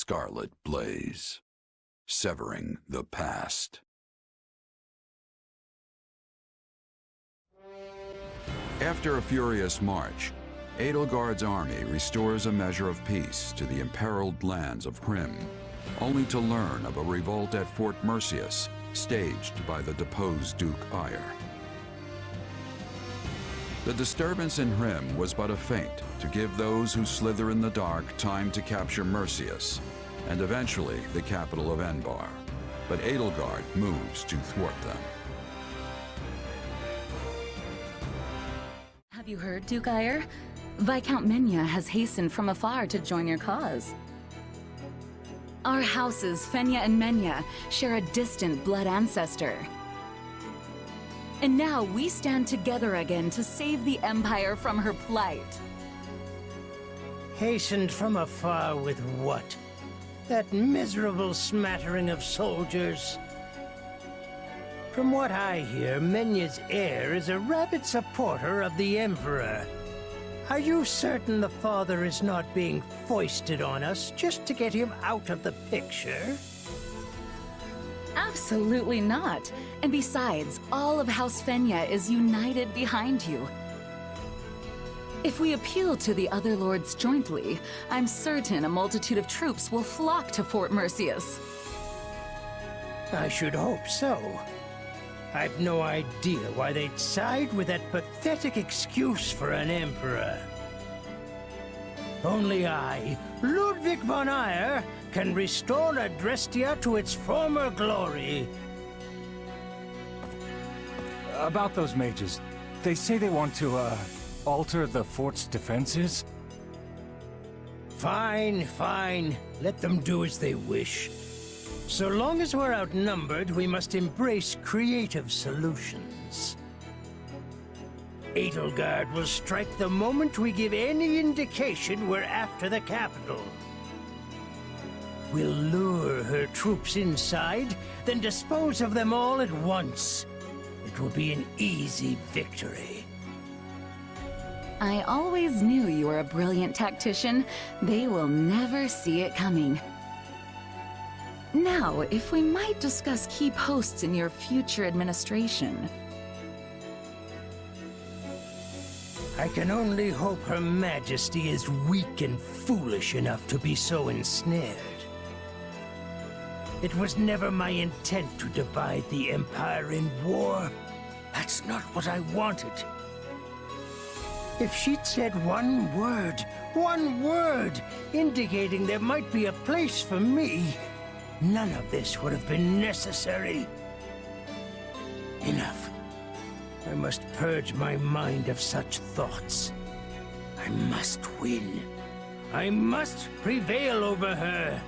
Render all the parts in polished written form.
scarlet blaze, severing the past. After a furious march, Edelgard's army restores a measure of peace to the imperiled lands of Hrim, only to learn of a revolt at Fort Merceus, staged by the deposed Duke Eyre. The disturbance in Hrim was but a feint to give those who slither in the dark time to capture Merceus, and eventually the capital of Enbar. But Edelgard moves to thwart them. Have you heard, Duke Eyre? Viscount Menya has hastened from afar to join your cause. Our houses, Fenya and Menya, share a distant blood ancestor. And now we stand together again to save the Empire from her plight. Hastened from afar with what? That miserable smattering of soldiers? From what I hear, Menya's heir is a rabid supporter of the Emperor. Are you certain the father is not being foisted on us just to get him out of the picture? Absolutely not. And besides, all of House Fenya is united behind you. If we appeal to the other lords jointly, I'm certain a multitude of troops will flock to Fort Merceus. I should hope so. I've no idea why they'd side with that pathetic excuse for an emperor. Only I, Ludwig von Eyre, can restore Adrestia to its former glory. About those mages, they say they want to, alter the fort's defenses? Fine, fine. Let them do as they wish. So long as we're outnumbered, we must embrace creative solutions. Edelgard will strike the moment we give any indication we're after the capital. We'll lure her troops inside, then dispose of them all at once. It will be an easy victory. I always knew you were a brilliant tactician. They will never see it coming. Now, if we might discuss key posts in your future administration. I can only hope Her Majesty is weak and foolish enough to be so ensnared. It was never my intent to divide the Empire in war. That's not what I wanted. If she'd said one word, indicating there might be a place for me, none of this would have been necessary. Enough. I must purge my mind of such thoughts. I must win. I must prevail over her.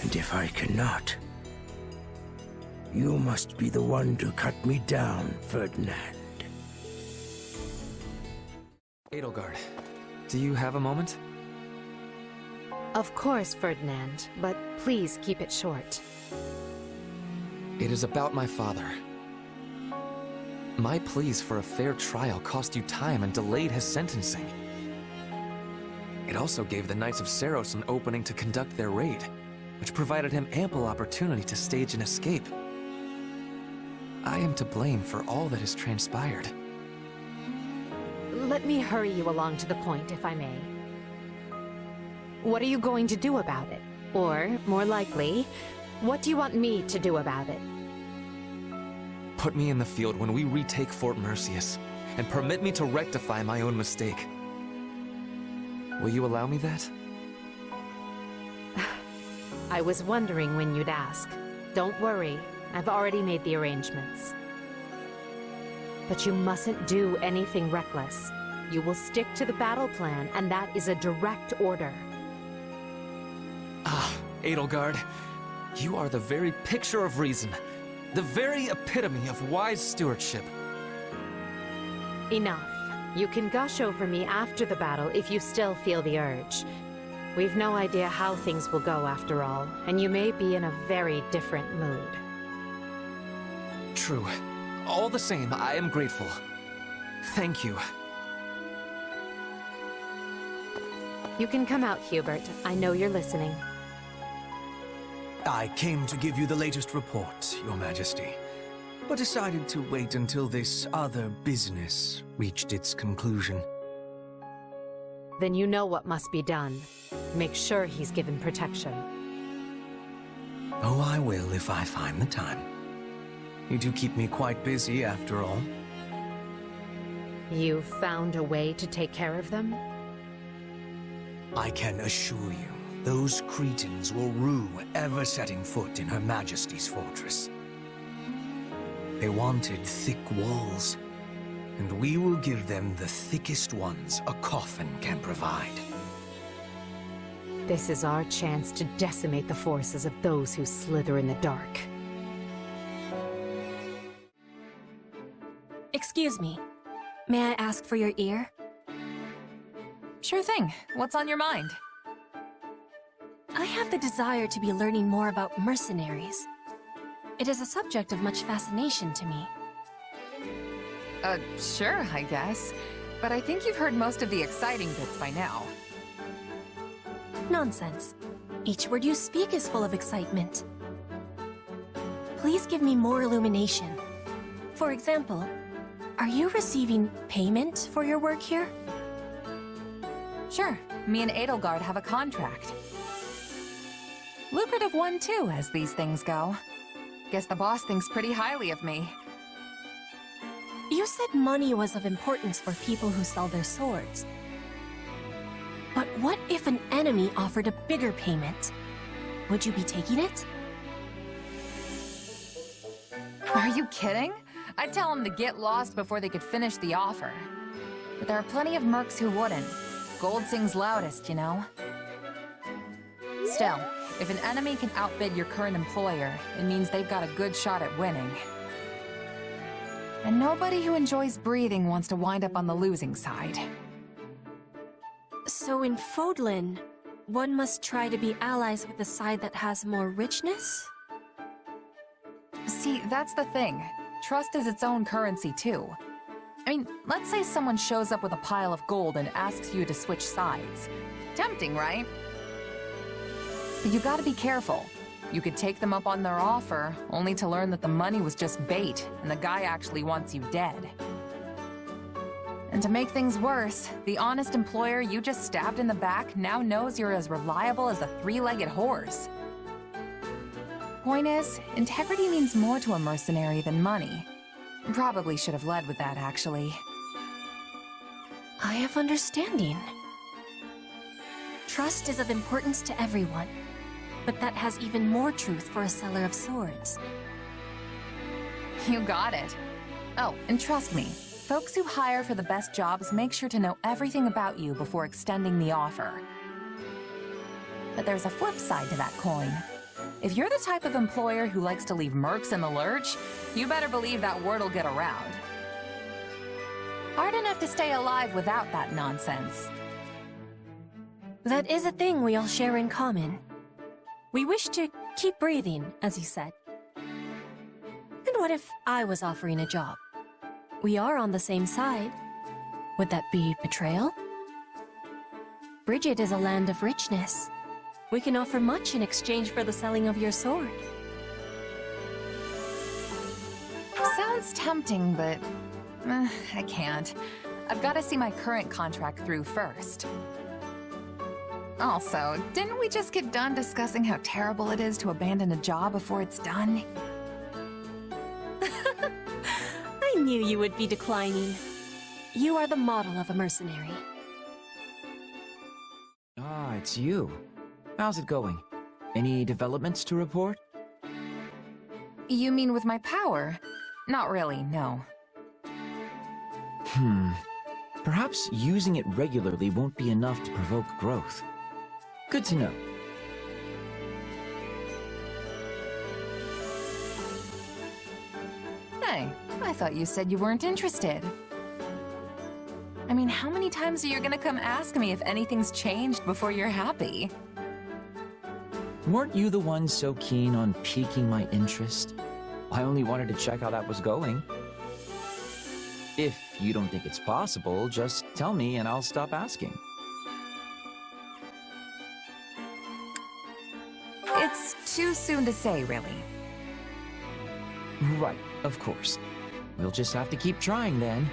And if I cannot, you must be the one to cut me down, Ferdinand. Edelgard, do you have a moment? Of course, Ferdinand, but please keep it short. It is about my father. My pleas for a fair trial cost you time and delayed his sentencing. It also gave the Knights of Seiros an opening to conduct their raid, which provided him ample opportunity to stage an escape. I am to blame for all that has transpired. Let me hurry you along to the point, if I may. What are you going to do about it? Or, more likely, what do you want me to do about it? Put me in the field when we retake Fort Merceus, and permit me to rectify my own mistake. Will you allow me that? I was wondering when you'd ask. Don't worry, I've already made the arrangements. But you mustn't do anything reckless. You will stick to the battle plan, and that is a direct order. Ah, Edelgard, you are the very picture of reason. The very epitome of wise stewardship. Enough. You can gush over me after the battle if you still feel the urge. We've no idea how things will go after all, and you may be in a very different mood. True. All the same, I am grateful. Thank you. You can come out, Hubert. I know you're listening. I came to give you the latest report, Your Majesty, but decided to wait until this other business reached its conclusion. Then you know what must be done. Make sure he's given protection. Oh, I will if I find the time. You do keep me quite busy, after all. You've found a way to take care of them? I can assure you, those cretins will rue ever setting foot in Her Majesty's fortress. They wanted thick walls, and we will give them the thickest ones a coffin can provide. This is our chance to decimate the forces of those who slither in the dark. Excuse me. May I ask for your ear? Sure thing. What's on your mind? I have the desire to be learning more about mercenaries. It is a subject of much fascination to me. Sure, I guess. But I think you've heard most of the exciting bits by now. Nonsense. Each word you speak is full of excitement. Please give me more illumination. For example, are you receiving payment for your work here? Sure. Me and Edelgard have a contract. Lucrative one too, as these things go. Guess the boss thinks pretty highly of me. You said money was of importance for people who sell their swords. But what if an enemy offered a bigger payment? Would you be taking it? Are you kidding? I'd tell them to get lost before they could finish the offer. But there are plenty of mercs who wouldn't. Gold sings loudest, you know? Still, if an enemy can outbid your current employer, it means they've got a good shot at winning. And nobody who enjoys breathing wants to wind up on the losing side. So in Fodlan, one must try to be allies with the side that has more richness? See, that's the thing. Trust is its own currency, too. I mean, let's say someone shows up with a pile of gold and asks you to switch sides. Tempting, right? But you gotta be careful. You could take them up on their offer, only to learn that the money was just bait, and the guy actually wants you dead. And to make things worse, the honest employer you just stabbed in the back now knows you're as reliable as a three-legged horse. Point is, integrity means more to a mercenary than money. Probably should have led with that, actually. I have understanding. Trust is of importance to everyone, but that has even more truth for a seller of swords. You got it. Oh, and trust me, folks who hire for the best jobs make sure to know everything about you before extending the offer. But there's a flip side to that coin. If you're the type of employer who likes to leave mercs in the lurch, you better believe that word'll get around. Hard enough to stay alive without that nonsense. That is a thing we all share in common. We wish to keep breathing, as you said. And what if I was offering a job? We are on the same side. Would that be betrayal? Bridget is a land of richness. We can offer much in exchange for the selling of your sword. Sounds tempting, but I can't. I've got to see my current contract through first. Also, didn't we just get done discussing how terrible it is to abandon a job before it's done? I knew you would be declining. You are the model of a mercenary. Ah, it's you. How's it going? Any developments to report? You mean with my power? Not really, no. Perhaps using it regularly won't be enough to provoke growth. Good to know. Hey, I thought you said you weren't interested. I mean, how many times are you gonna come ask me if anything's changed before you're happy? Weren't you the one so keen on piquing my interest? I only wanted to check how that was going. If you don't think it's possible, just tell me and I'll stop asking. It's too soon to say, really. Right, of course. We'll just have to keep trying then.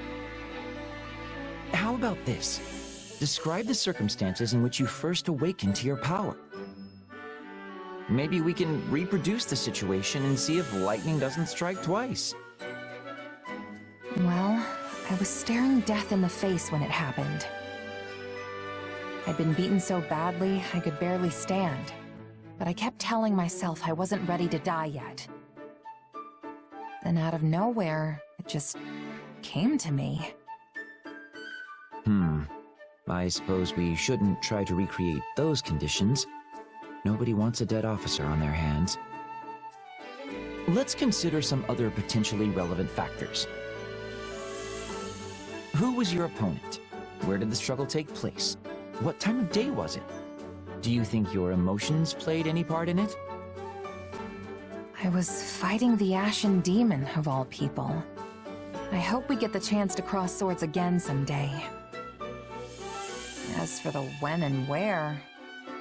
How about this? Describe the circumstances in which you first awakened to your power. Maybe we can reproduce the situation and see if lightning doesn't strike twice. Well, I was staring death in the face when it happened. I'd been beaten so badly, I could barely stand. But I kept telling myself I wasn't ready to die yet. Then out of nowhere, it just came to me. I suppose we shouldn't try to recreate those conditions. Nobody wants a dead officer on their hands. Let's consider some other potentially relevant factors. Who was your opponent? Where did the struggle take place? What time of day was it? Do you think your emotions played any part in it? I was fighting the Ashen Demon, of all people. I hope we get the chance to cross swords again someday. As for the when and where,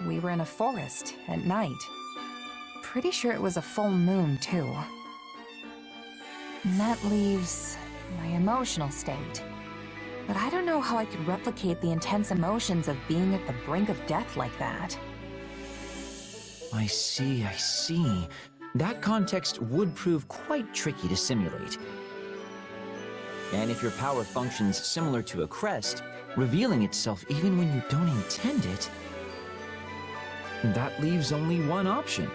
we were in a forest at night. Pretty sure it was a full moon, too. And that leaves my emotional state. But I don't know how I could replicate the intense emotions of being at the brink of death like that. I see, I see. That context would prove quite tricky to simulate. And if your power functions similar to a crest, revealing itself even when you don't intend it, that leaves only one option.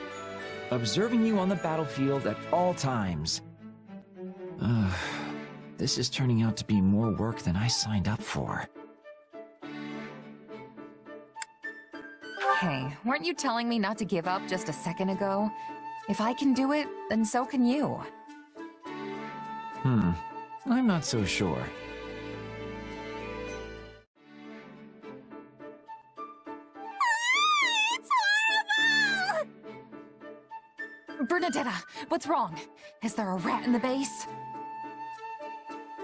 Observing you on the battlefield at all times. This is turning out to be more work than I signed up for. Hey, weren't you telling me not to give up just a second ago? If I can do it, then so can you. I'm not so sure. It's horrible! Bernadetta, what's wrong? Is there a rat in the base?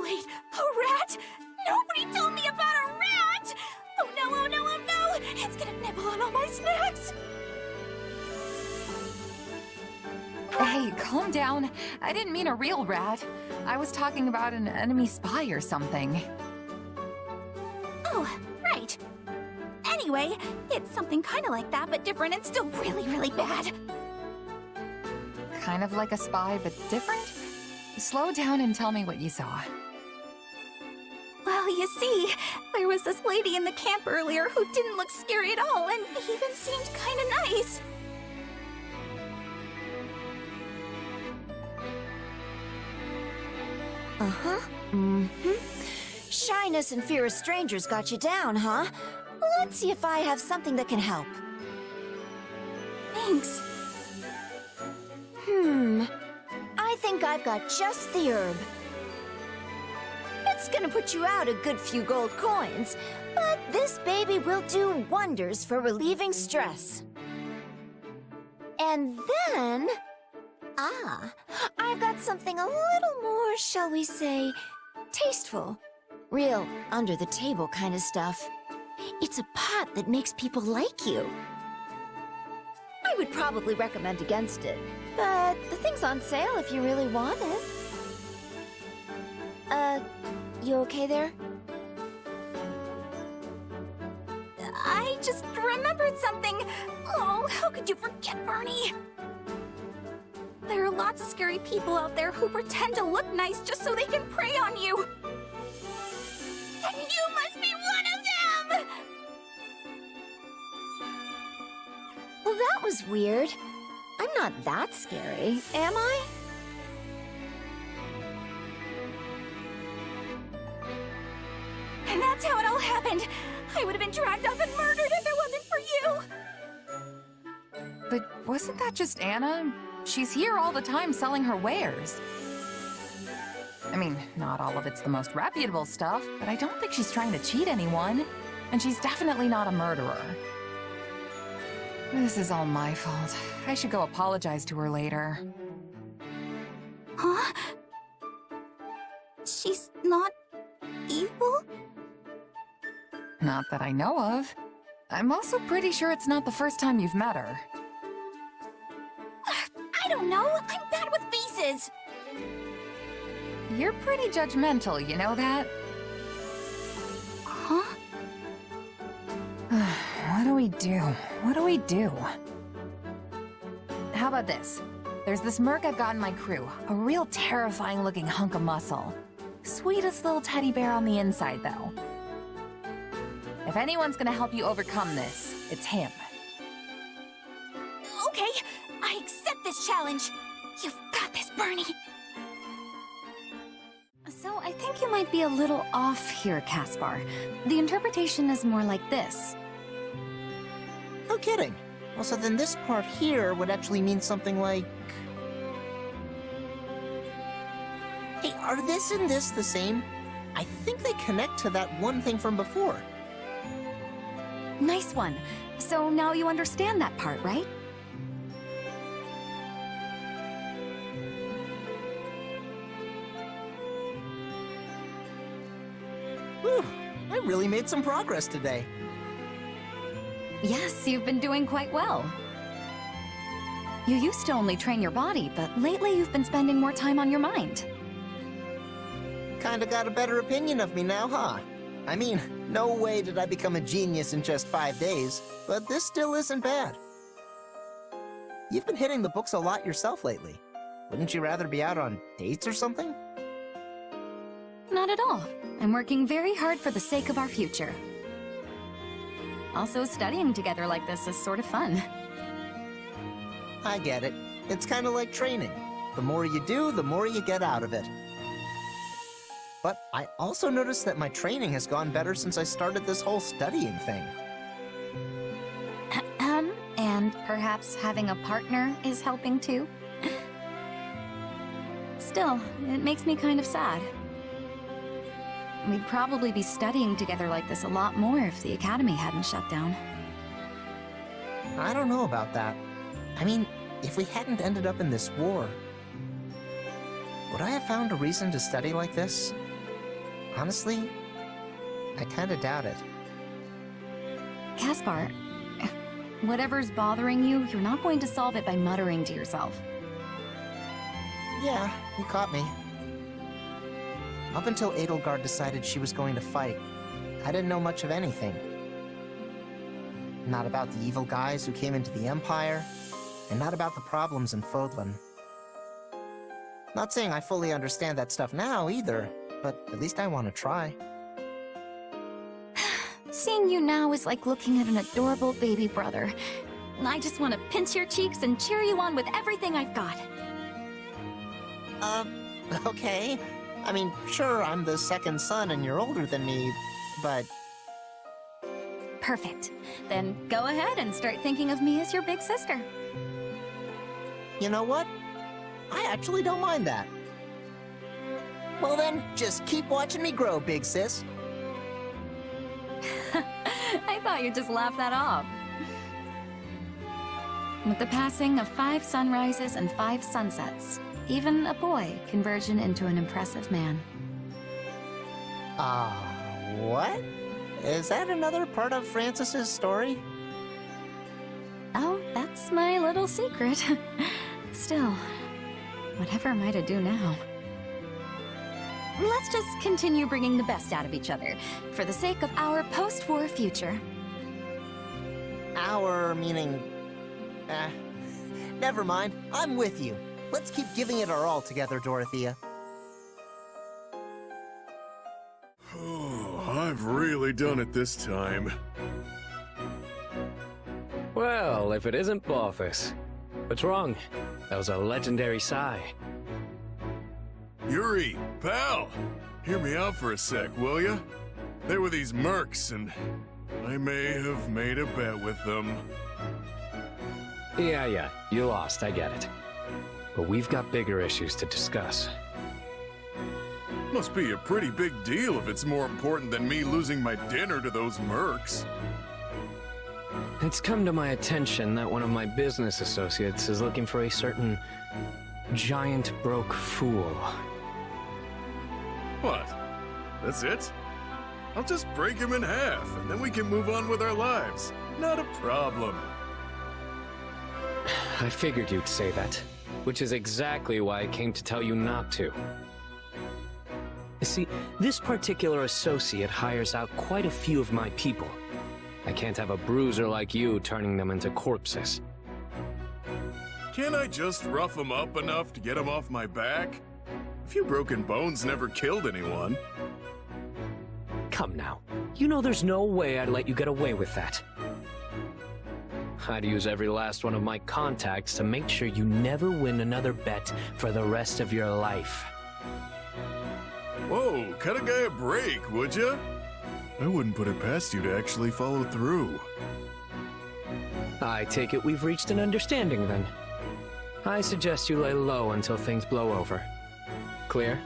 Wait, a rat? Nobody told me about a rat! Oh no, oh no, oh no! It's gonna nibble on all my snacks! Hey, calm down. I didn't mean a real rat. I was talking about an enemy spy or something. Oh, right. Anyway, it's something kind of like that, but different and still really, really bad. Kind of like a spy, but different? Slow down and tell me what you saw. Well, you see, there was this lady in the camp earlier who didn't look scary at all and even seemed kind of nice. Uh-huh. Shyness and fear of strangers got you down, huh? Let's see if I have something that can help. Thanks. I think I've got just the herb. It's gonna put you out a good few gold coins, but this baby will do wonders for relieving stress. And then... I've got something a little more, shall we say, tasteful. Real under-the-table kind of stuff. It's a pot that makes people like you. I would probably recommend against it, but the thing's on sale if you really want it. You okay there? I just remembered something. Oh, how could you forget, Bernie? There are lots of scary people out there who pretend to look nice just so they can prey on you. And you must be one of them! Well, that was weird. I'm not that scary, am I? And that's how it all happened. I would have been dragged off and murdered if it wasn't for you. But wasn't that just Anna? She's here all the time selling her wares. I mean, not all of it's the most reputable stuff, but I don't think she's trying to cheat anyone. And she's definitely not a murderer. This is all my fault. I should go apologize to her later. Huh? She's not evil? Not that I know of. I'm also pretty sure it's not the first time you've met her. don't know. I'm bad with faces. You're pretty judgmental, you know that? Huh? What do we do? What do we do? How about this? There's this merc I've got in my crew. A real terrifying looking hunk of muscle. Sweetest little teddy bear on the inside, though. If anyone's gonna help you overcome this, it's him. Okay, I accept this challenge. You've got this, Bernie. So I think you might be a little off here, Caspar. The interpretation is more like this. No kidding. Well, so then this part here would actually mean something like... Hey, are this and this the same? I think they connect to that one thing from before. Nice one. So now you understand that part, right? Whew, I really made some progress today. Yes, you've been doing quite well. You used to only train your body, but lately you've been spending more time on your mind. Kinda got a better opinion of me now, huh? I mean, no way did I become a genius in just 5 days, but this still isn't bad. You've been hitting the books a lot yourself lately. Wouldn't you rather be out on dates or something? Not at all. I'm working very hard for the sake of our future. Also, studying together like this is sort of fun. I get it. It's kind of like training. The more you do, the more you get out of it. But I also noticed that my training has gone better since I started this whole studying thing. And perhaps having a partner is helping too? Still, it makes me kind of sad. We'd probably be studying together like this a lot more if the Academy hadn't shut down. I don't know about that. I mean, if we hadn't ended up in this war, would I have found a reason to study like this? Honestly, I kinda doubt it. Caspar, whatever's bothering you, you're not going to solve it by muttering to yourself. Yeah, you caught me. Up until Edelgard decided she was going to fight, I didn't know much of anything. Not about the evil guys who came into the Empire, and not about the problems in Fodlan. Not saying I fully understand that stuff now, either, but at least I want to try. Seeing you now is like looking at an adorable baby brother. I just want to pinch your cheeks and cheer you on with everything I've got. Okay. I mean, sure, I'm the second son and you're older than me, but... Perfect. Then go ahead and start thinking of me as your big sister. You know what? I actually don't mind that. Well then, just keep watching me grow, big sis. I thought you'd just laugh that off. With the passing of 5 sunrises and 5 sunsets, even a boy can version into an impressive man. What? Is that another part of Francis's story? Oh, that's my little secret. Still, whatever am I to do now? Let's just continue bringing the best out of each other, for the sake of our post-war future. Our meaning... never mind. I'm with you. Let's keep giving it our all together, Dorothea. Oh, I've really done it this time. Well, if it isn't Balthus. What's wrong? That was a legendary sigh. Yuri, pal! Hear me out for a sec, will ya? There were these mercs, and I may have made a bet with them. Yeah, you lost, I get it. But we've got bigger issues to discuss. Must be a pretty big deal if it's more important than me losing my dinner to those mercs. It's come to my attention that one of my business associates is looking for a certain giant broke fool. What? That's it? I'll just break him in half, and then we can move on with our lives. Not a problem. I figured you'd say that. which is exactly why I came to tell you not to. See, this particular associate hires out quite a few of my people. I can't have a bruiser like you turning them into corpses. Can't I just rough him up enough to get him off my back? A few broken bones never killed anyone. Come now. You know there's no way I'd let you get away with that. I'd use every last one of my contacts to make sure you never win another bet for the rest of your life. Whoa, cut a guy a break, would ya? I wouldn't put it past you to actually follow through. I take it we've reached an understanding then. I suggest you lay low until things blow over. Clear?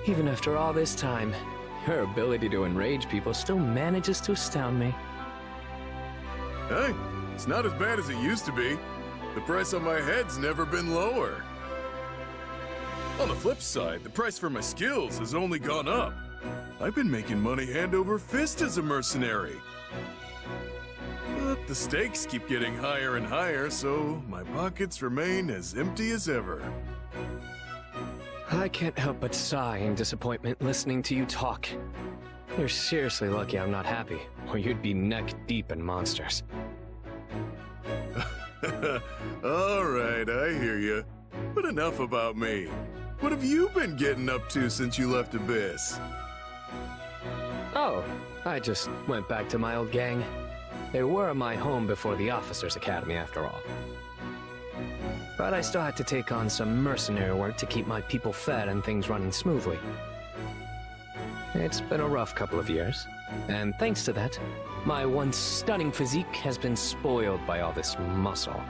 Even after all this time, your ability to enrage people still manages to astound me. Hey, it's not as bad as it used to be. The price on my head's never been lower. On the flip side, the price for my skills has only gone up. I've been making money hand over fist as a mercenary. But the stakes keep getting higher and higher, so my pockets remain as empty as ever. I can't help but sigh in disappointment listening to you talk. You're seriously lucky I'm not happy, or you'd be neck deep in monsters. All right, I hear you. But enough about me. What have you been getting up to since you left Abyss? Oh, I just went back to my old gang. They were my home before the Officers' Academy, after all. But I still had to take on some mercenary work to keep my people fed and things running smoothly. It's been a rough couple of years, and thanks to that, my once stunning physique has been spoiled by all this muscle.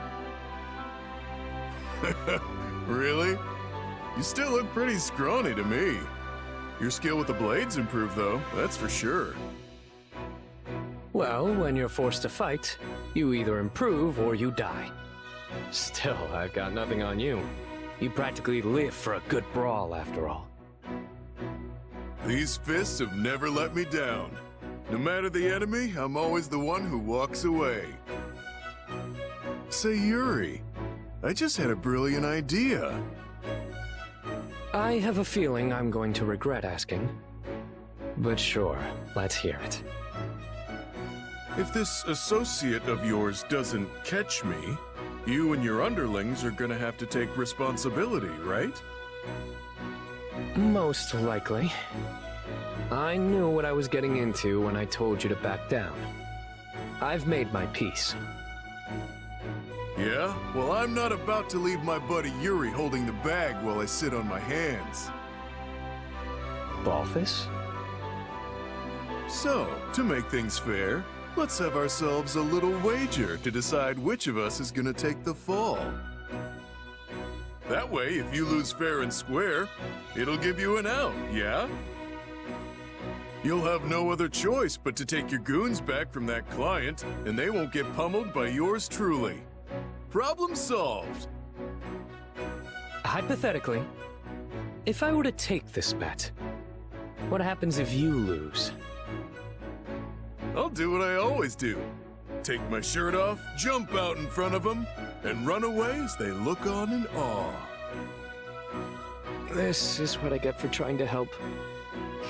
Really? You still look pretty scrawny to me. Your skill with the blades improved, though, that's for sure. Well, when you're forced to fight, you either improve or you die. Still, I've got nothing on you. You practically live for a good brawl, after all. These fists have never let me down. No matter the enemy, I'm always the one who walks away. Say, Yuri, I just had a brilliant idea. I have a feeling I'm going to regret asking. But sure, let's hear it. If this associate of yours doesn't catch me, you and your underlings are gonna have to take responsibility, right? Most likely. I knew what I was getting into when I told you to back down. I've made my peace. Yeah? Well, I'm not about to leave my buddy Yuri holding the bag while I sit on my hands. Balthus? So, to make things fair, let's have ourselves a little wager to decide which of us is gonna take the fall. That way, if you lose fair and square, it'll give you an out, yeah? You'll have no other choice but to take your goons back from that client, and they won't get pummeled by yours truly. Problem solved. Hypothetically, if I were to take this bet, what happens if you lose? I'll do what I always do. Take my shirt off, jump out in front of them, and run away as they look on in awe. This is what I get for trying to help.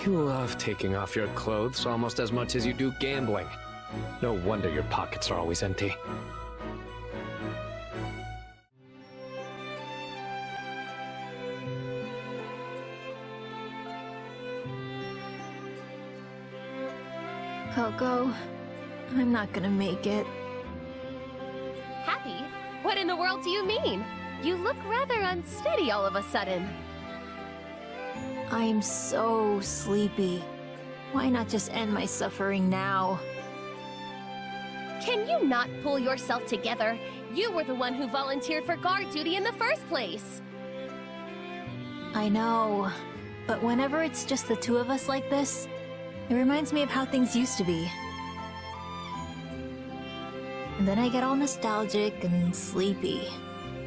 You love taking off your clothes almost as much as you do gambling. No wonder your pockets are always empty. Coco, I'm not gonna make it. Happy? What in the world do you mean? You look rather unsteady all of a sudden. I'm so sleepy. Why not just end my suffering now? Can you not pull yourself together? You were the one who volunteered for guard duty in the first place. I know, but whenever it's just the two of us like this, it reminds me of how things used to be. And then I get all nostalgic and sleepy.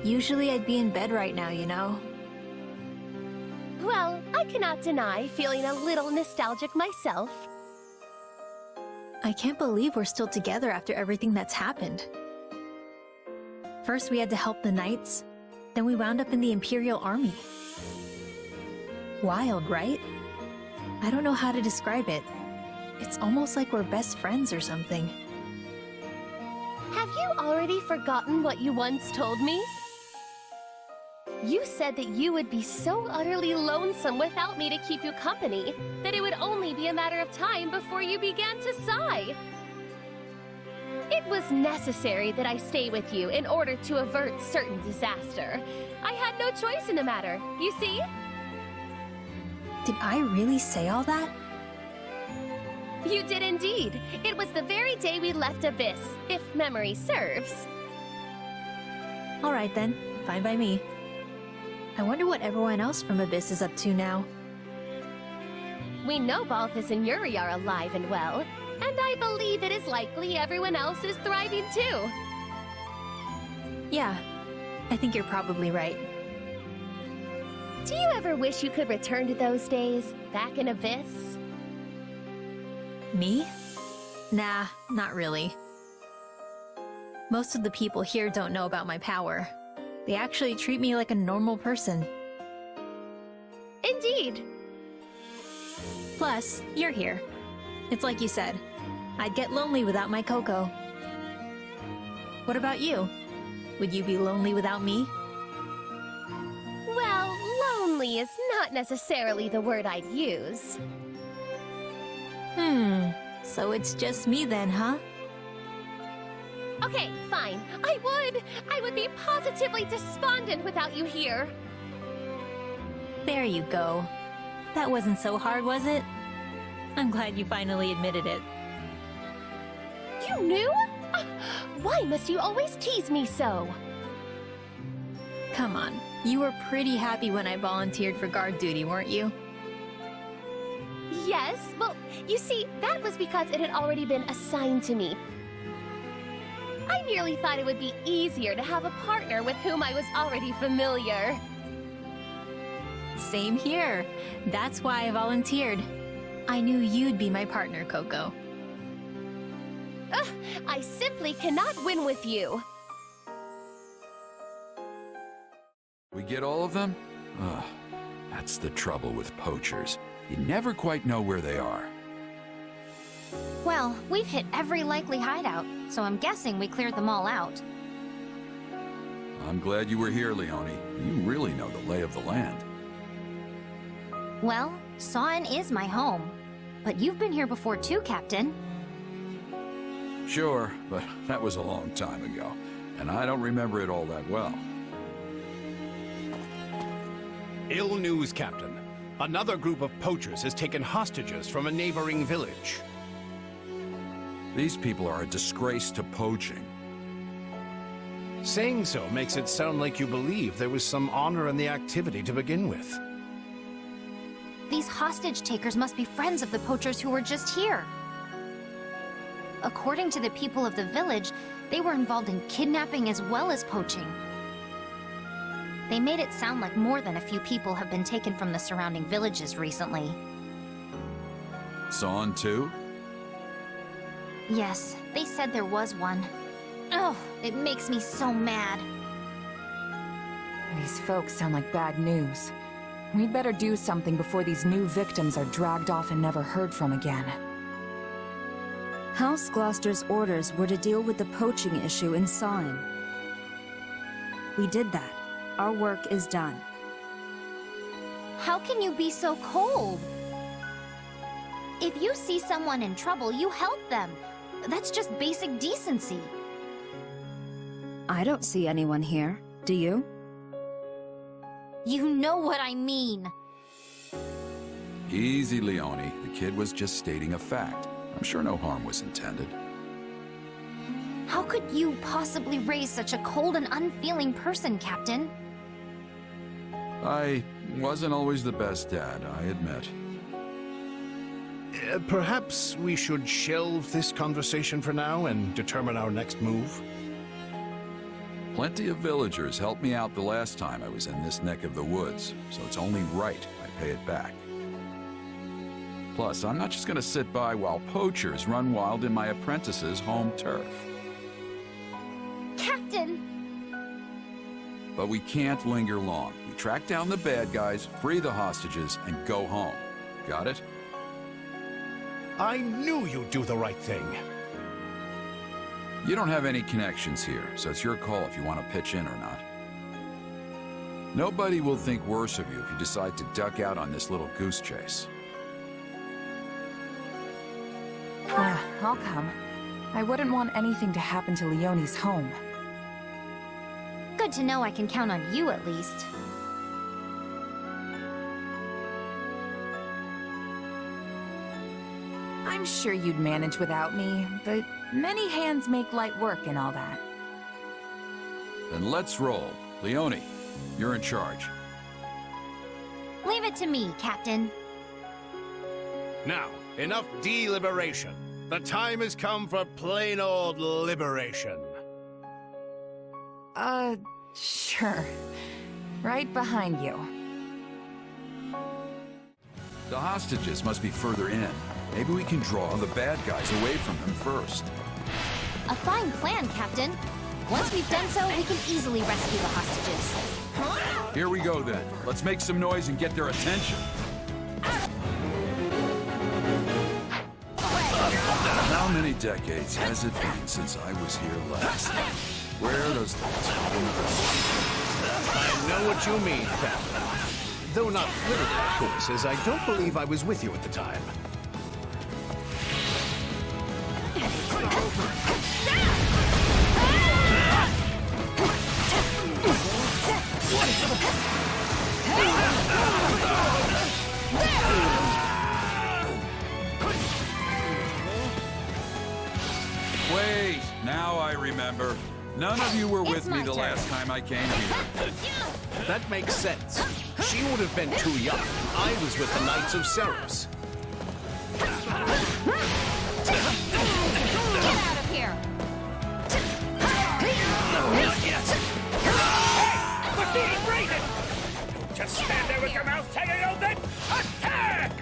Usually I'd be in bed right now, you know? Well, I cannot deny feeling a little nostalgic myself. I can't believe we're still together after everything that's happened. First we had to help the knights, then we wound up in the Imperial Army. Wild, right? I don't know how to describe it. It's almost like we're best friends or something. Have you already forgotten what you once told me? You said that you would be so utterly lonesome without me to keep you company that it would only be a matter of time before you began to sigh. It was necessary that I stay with you in order to avert certain disaster. I had no choice in the matter, you see? Did I really say all that? You did indeed. It was the very day we left Abyss, if memory serves. Alright then, fine by me. I wonder what everyone else from Abyss is up to now. We know Balthus and Yuri are alive and well, and I believe it is likely everyone else is thriving too. Yeah, I think you're probably right. Do you ever wish you could return to those days, back in Abyss? Me? Nah, not really. Most of the people here don't know about my power. They actually treat me like a normal person. Indeed. Plus, you're here. It's like you said, I'd get lonely without my Coco. What about you? Would you be lonely without me? Well, lonely is not necessarily the word I'd use. So it's just me then, huh? Okay, fine. I would be positively despondent without you here. There you go. That wasn't so hard, was it? I'm glad you finally admitted it. You knew? Why must you always tease me so? Come on, you were pretty happy when I volunteered for guard duty, weren't you? Yes, well, you see, that was because it had already been assigned to me. I merely thought it would be easier to have a partner with whom I was already familiar. Same here. That's why I volunteered. I knew you'd be my partner, Coco. I simply cannot win with you. We get all of them? Ugh, that's the trouble with poachers. You never quite know where they are. Well, we've hit every likely hideout, so I'm guessing we cleared them all out. I'm glad you were here, Leone. You really know the lay of the land. Well, Sawen is my home. But you've been here before too, Captain. Sure, but that was a long time ago, and I don't remember it all that well. Ill news, Captain. Another group of poachers has taken hostages from a neighboring village. These people are a disgrace to poaching. Saying so makes it sound like you believe there was some honor in the activity to begin with. These hostage takers must be friends of the poachers who were just here. According to the people of the village, they were involved in kidnapping as well as poaching. They made it sound like more than a few people have been taken from the surrounding villages recently. Sawen too? Yes, they said there was one. Oh, it makes me so mad. These folks sound like bad news. We'd better do something before these new victims are dragged off and never heard from again. House Gloucester's orders were to deal with the poaching issue in Sawen. We did that. Our work is done. How can you be so cold? If you see someone in trouble, you help them. That's just basic decency. I don't see anyone here. Do you? You know what I mean. Easy, Leone. The kid was just stating a fact. I'm sure no harm was intended. How could you possibly raise such a cold and unfeeling person, Captain? I wasn't always the best dad, I admit. Perhaps we should shelve this conversation for now and determine our next move? Plenty of villagers helped me out the last time I was in this neck of the woods, so it's only right I pay it back. Plus, I'm not just gonna sit by while poachers run wild in my apprentice's home turf. Captain! But we can't linger long. We track down the bad guys, free the hostages, and go home. Got it? I knew you'd do the right thing. You don't have any connections here, so it's your call if you want to pitch in or not. Nobody will think worse of you if you decide to duck out on this little goose chase. Yeah, I'll come. I wouldn't want anything to happen to Leonie's home. Good to know I can count on you at least. I'm sure you'd manage without me, but many hands make light work and all that. Then let's roll. Leonie, you're in charge. Leave it to me, Captain. Now, enough deliberation. The time has come for plain old liberation. Sure. Right behind you. The hostages must be further in. Maybe we can draw the bad guys away from them first. A fine plan, Captain. Once we've done so, we can easily rescue the hostages. Here we go then. Let's make some noise and get their attention. How many decades has it been since I was here last? Where does the time go? I know what you mean, Captain. Though not literally, of course, as I don't believe I was with you at the time. Wait, now I remember. None of you were with me the last time I came here. That makes sense. She would have been too young. I was with the Knights of Ceros. Get out of here! We're being raided! Just stand there with your mouth hanging open! Attack!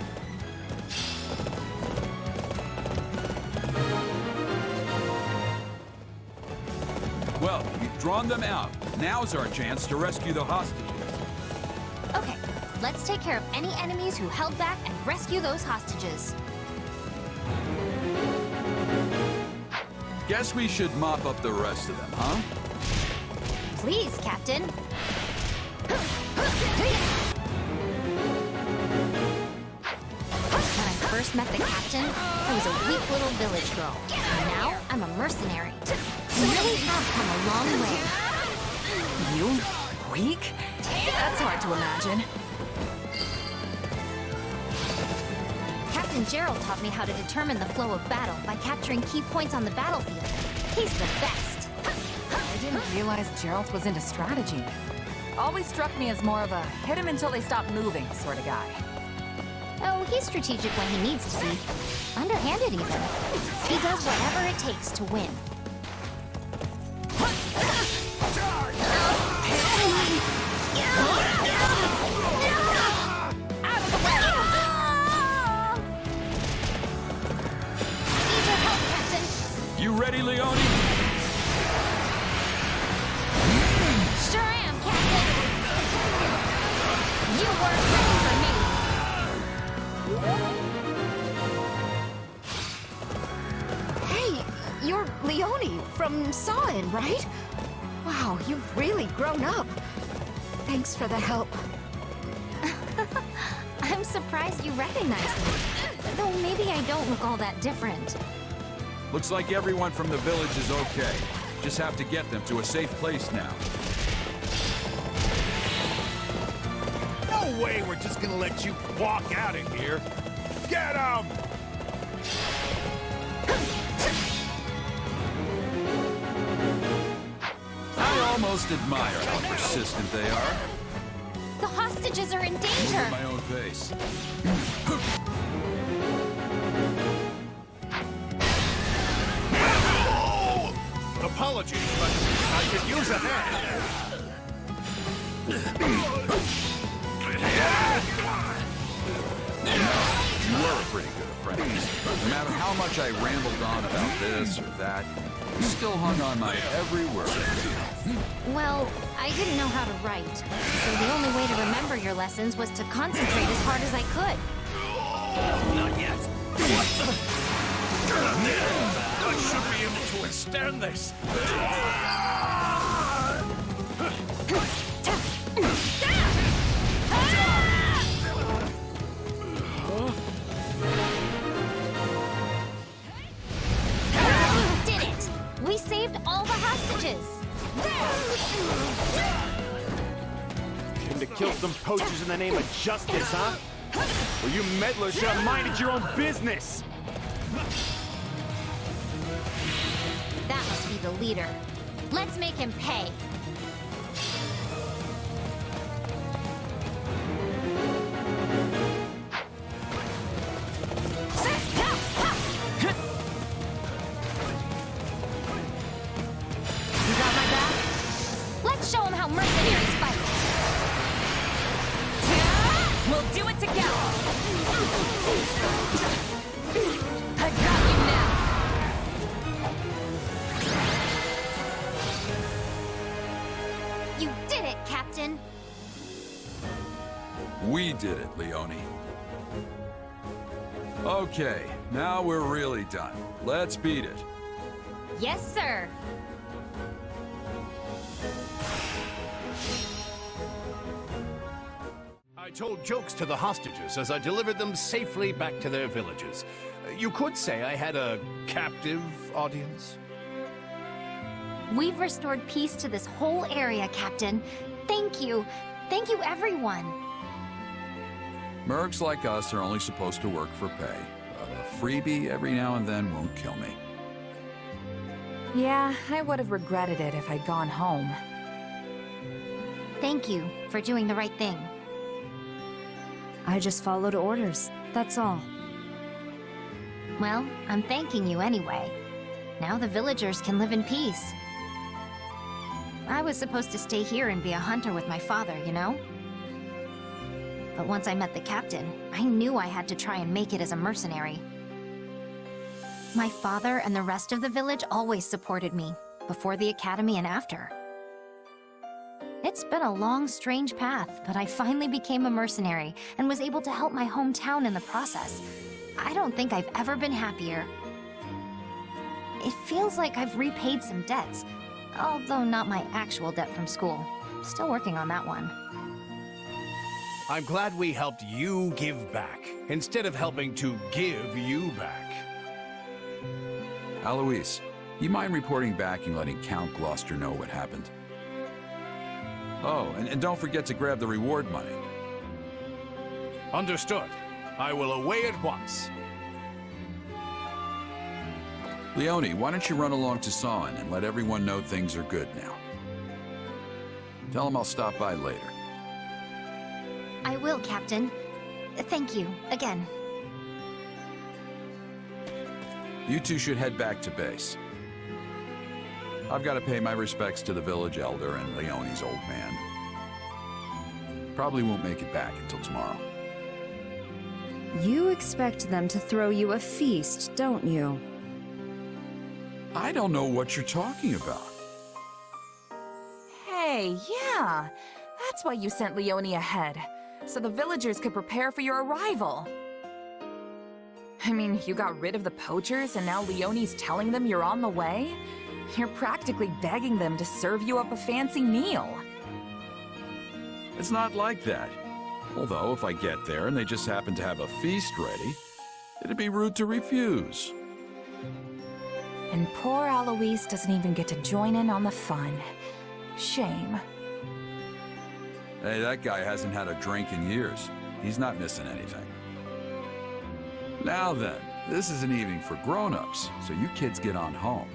Well, we've drawn them out. Now's our chance to rescue the hostages. Okay, let's take care of any enemies who held back and rescue those hostages. Guess we should mop up the rest of them, huh? Please, Captain. When I first met the captain, I was a weak little village girl. And now, I'm a mercenary. We really have come a long way. You? Weak? That's hard to imagine. Captain Gerald taught me how to determine the flow of battle by capturing key points on the battlefield. He's the best. I didn't realize Gerald was into strategy. Always struck me as more of a hit him until they stop moving sort of guy. Oh, he's strategic when he needs to be. Underhanded even. He does whatever it takes to win. You ready, Leonie? Sure am, Captain. You weren't ready for me. Hey, you're Leonie from Sawin, right? Wow, you've really grown up. Thanks for the help. I'm surprised you recognized me. Though maybe I don't look all that different. Looks like everyone from the village is okay. Just have to get them to a safe place now. No way we're just gonna let you walk out of here. Get him! I almost admire how persistent they are. The hostages are in danger. Move at my own pace. Apologies, but I could use a hand. You are a pretty good apprentice. No matter how much I rambled on about this or that, you still hung on my every word. Well, I didn't know how to write, so the only way to remember your lessons was to concentrate as hard as I could. Not yet. What the? I should be able to withstand this. Did it! We saved all the hostages! Came to kill some poachers in the name of justice, huh? Well, you meddlers should have minded your own business! That must be the leader. Let's make him pay. You got my back? Let's show him how mercenaries fight. We'll do it together! I got you now! You did it, Captain! We did it, Leone. Okay, now we're really done. Let's beat it. Yes, sir! I told jokes to the hostages as I delivered them safely back to their villages. You could say I had a captive audience. We've restored peace to this whole area, Captain. Thank you. Thank you, everyone. Mercs like us are only supposed to work for pay. A freebie every now and then won't kill me. Yeah, I would have regretted it if I'd gone home. Thank you for doing the right thing. I just followed orders, that's all. Well, I'm thanking you anyway. Now the villagers can live in peace. I was supposed to stay here and be a hunter with my father, you know? But once I met the captain, I knew I had to try and make it as a mercenary. My father and the rest of the village always supported me, before the academy and after. It's been a long, strange path, but I finally became a mercenary and was able to help my hometown in the process. I don't think I've ever been happier. It feels like I've repaid some debts, although not my actual debt from school. Still working on that one. I'm glad we helped you give back, instead of helping to give you back. Alois, you mind reporting back and letting Count Gloucester know what happened? Oh, and don't forget to grab the reward money. Understood. I will away at once. Leone, why don't you run along to Sawen and let everyone know things are good now? Tell them I'll stop by later. I will, Captain. Thank you, again. You two should head back to base. I've got to pay my respects to the village elder and Leone's old man. Probably won't make it back until tomorrow. You expect them to throw you a feast, don't you? I don't know what you're talking about. Hey, yeah! That's why you sent Leone ahead, so the villagers could prepare for your arrival. I mean, you got rid of the poachers and now Leone's telling them you're on the way? You're practically begging them to serve you up a fancy meal. It's not like that. Although, if I get there and they just happen to have a feast ready, it'd be rude to refuse. And poor Alois doesn't even get to join in on the fun. Shame. Hey, that guy hasn't had a drink in years. He's not missing anything. Now then, this is an evening for grown-ups, so you kids get on home.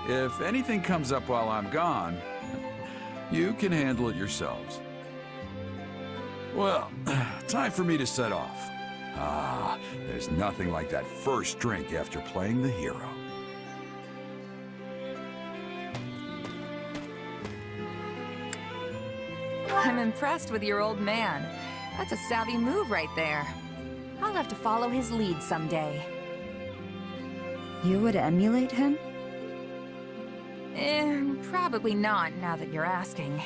If anything comes up while I'm gone, you can handle it yourselves. Well, time for me to set off. Ah, there's nothing like that first drink after playing the hero. I'm impressed with your old man. That's a savvy move right there. I'll have to follow his lead someday. You would emulate him? Probably not, now that you're asking.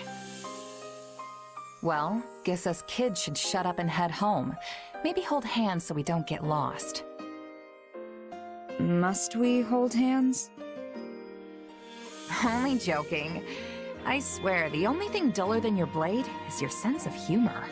Well, guess us kids should shut up and head home. Maybe hold hands so we don't get lost. Must we hold hands? Only joking. I swear, the only thing duller than your blade is your sense of humor.